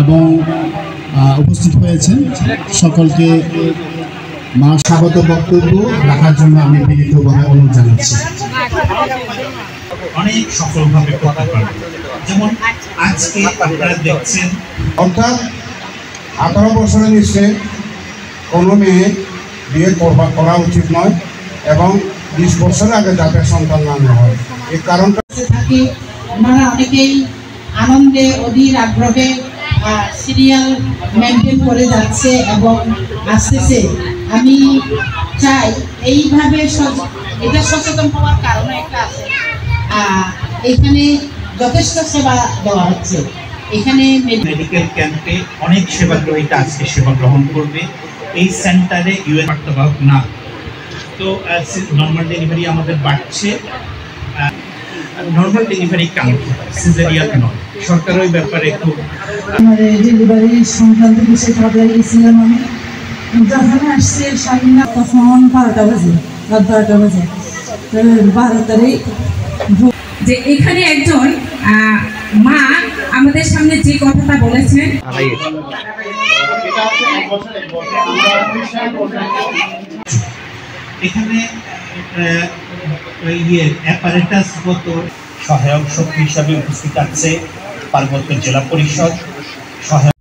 এবং উপস্থিত হয়েছেন সকলকে মা স্বাগত বক্তব্য রাখার জন্য আমি বিনীতভাবে অনুরোধ জানাচ্ছি। অনেক সফলভাবে করতে পারবে, যেমন আজকে আপনারা দেখছেন, অর্থাৎ 18 বছরের নিচে কোনো মেয়ে বিয়ে করা উচিত নয় এবং 20 বছরের আগে যাতে সন্তান না নেওয়া হয়। এই কারণটা থাকে ওনারা অনেকেই আনন্দে অধীর আগ্রহে সিরিয়াল মেনটেন করে যাচ্ছে এবং আসতেছে। আমি চাই এইভাবে এটা সচেতন হওয়ার কারণে একটা আছে, এখানে যথেষ্ট সেবা দেওয়া হচ্ছে। এখানে মেডিকেল ক্যাম্পে অনেক সেবাগ্রহীতা আজকে সেবা গ্রহণ করবে। এই সেন্টারে ইউএন বার্তাবাহক না, তো নর্মাল ডেলিভারি আমাদের বাড়ছে। নর্মাল ডেলিভারি কেন, সিজারিয়ান নয়, সরকার ওই ব্যাপারে খুব ডেলিভারি সংক্রান্ত বিষয়ে কথা গেছিলাম। আমি যখন আসছি সামনে তখন 12টা বাজে, রাত 12টা বাজে। 12 তারিখ যে এখানে একজন মা আমাদের সামনে যে কথাটা বলেছেন, এখানে অ্যাপারেটাসগত সহায়ক শক্তি হিসাবে উপস্থিত আছে পার্বত্য জেলা পরিষদ। সহায়ক